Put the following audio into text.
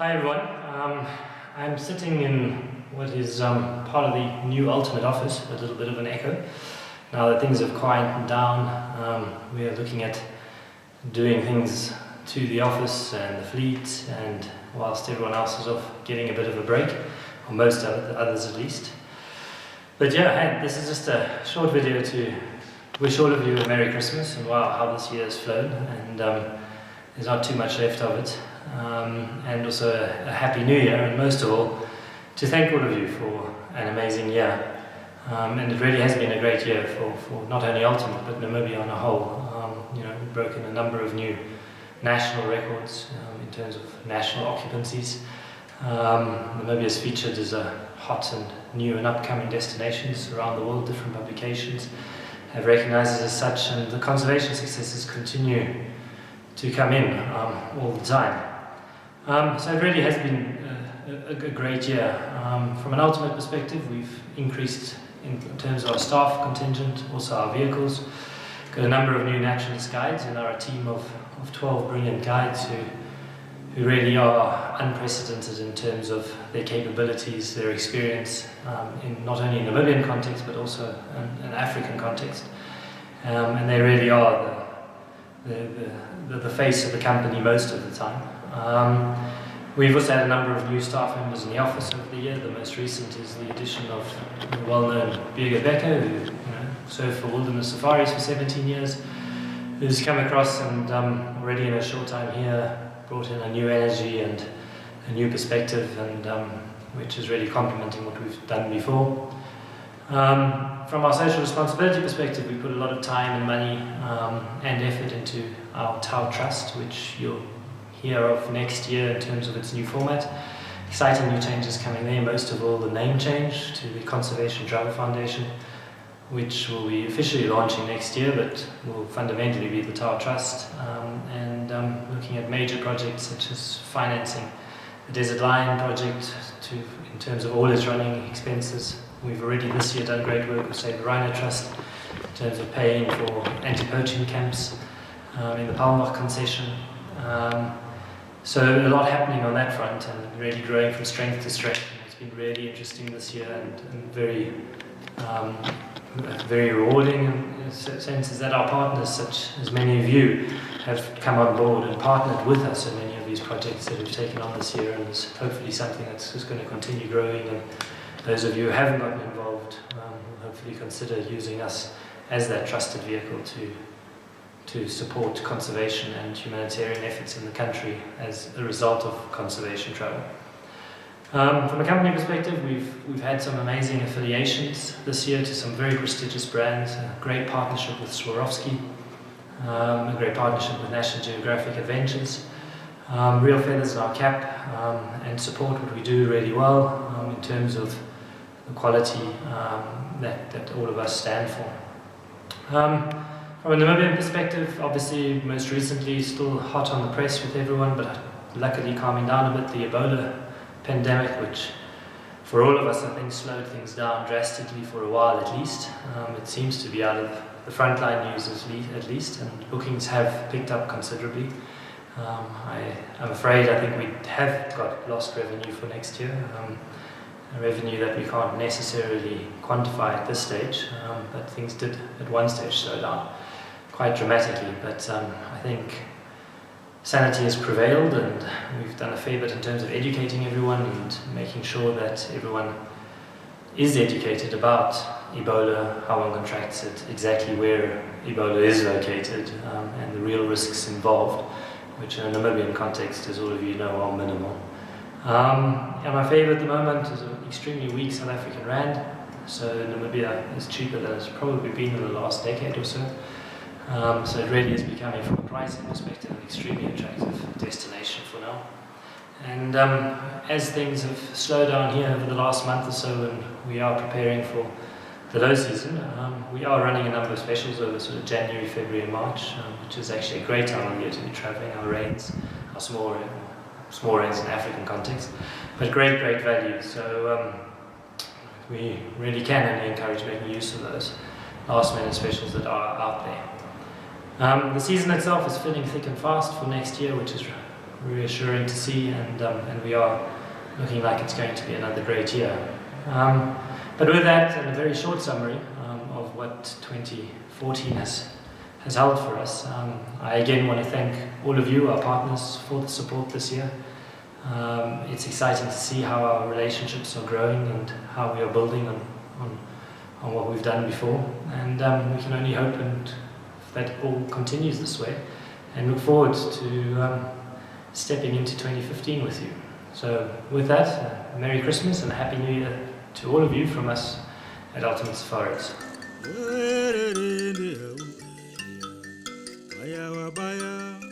Hi everyone, I'm sitting in what is part of the new Ultimate office, a little bit of an echo. Now that things have quieted down, we are looking at doing things to the office and the fleet, and whilst everyone else is off getting a bit of a break, or most of it, others at least. But yeah, hey, this is just a short video to wish all of you a Merry Christmas and wow, how this year has flown, and there's not too much left of it. And also a Happy New Year, and most of all, to thank all of you for an amazing year. And it really has been a great year for not only Ultimate, but Namibia on a whole. We've broken a number of new national records in terms of national occupancies. Namibia is featured as a hot and new and upcoming destinations around the world. Different publications have recognized it as such, and the conservation successes continue to come in all the time. So it really has been a great year. From an Ultimate perspective, we've increased in terms of our staff contingent, also our vehicles. Got a number of new naturalist guides, and are a team of 12 brilliant guides who really are unprecedented in terms of their capabilities, their experience, in not only Namibian context but also an African context. And they really are the face of the company most of the time. We've also had a number of new staff members in the office over the year. The most recent is the addition of the well-known Birgit Becker, who served for Wilderness Safaris for 17 years, who's come across and already in a short time here brought in a new energy and a new perspective, and which is really complementing what we've done before. From our social responsibility perspective, we put a lot of time and money and effort into our Tau Trust, which you'll hear of next year in terms of its new format. Exciting new changes coming there, most of all the name change to the Conservation Travel Foundation, which will be officially launching next year, but will fundamentally be the Tau Trust, and looking at major projects such as financing the Desert Lion project in terms of all its running expenses. We've already this year done great work with Save the Rhino Trust in terms of paying for anti-poaching camps in the Palmbach concession. So a lot happening on that front, and really growing from strength to strength. It's been really interesting this year, and very rewarding in the sense is that our partners, such as many of you, have come on board and partnered with us in many of these projects that we've taken on this year, and it's hopefully something that's just going to continue growing. And those of you who haven't gotten involved will hopefully consider using us as that trusted vehicle to support conservation and humanitarian efforts in the country as a result of conservation travel. From a company perspective, we've had some amazing affiliations this year to some very prestigious brands, a great partnership with Swarovski, a great partnership with National Geographic Adventures, real feathers in our cap, and support what we do really well in terms of the quality that all of us stand for. From a Namibian perspective, obviously most recently still hot on the press with everyone, but luckily calming down a bit, the Ebola pandemic, which for all of us I think slowed things down drastically for a while at least. It seems to be out of the frontline news at least, and bookings have picked up considerably. I'm afraid I think we have got lost revenue for next year, a revenue that we can't necessarily quantify at this stage, but things did at one stage slow down quite dramatically. But I think sanity has prevailed, and we've done a fair bit in terms of educating everyone and making sure that everyone is educated about Ebola, how one contracts it, exactly where Ebola is located, and the real risks involved, which in a Namibian context, as all of you know, are minimal. And my favourite at the moment is an extremely weak South African rand, so Namibia is cheaper than it's probably been in the last decade or so. So it really is becoming, from a pricing perspective, an extremely attractive destination for now. And as things have slowed down here over the last month or so, and we are preparing for the low season, we are running a number of specials over sort of January, February and March, which is actually a great time of year to be travelling. Our rains are small rains in African context, but great value. So we really can only encourage making use of those last minute specials that are out there. The season itself is filling thick and fast for next year, which is reassuring to see, and we are looking like it's going to be another great year. But with that, and a very short summary of what 2014 has held for us, I again want to thank all of you, our partners, for the support this year. It's exciting to see how our relationships are growing and how we are building on what we've done before, and we can only hope and that all continues this way, and look forward to stepping into 2015 with you. So with that, Merry Christmas and a Happy New Year to all of you from us at Ultimate Safaris. Baya.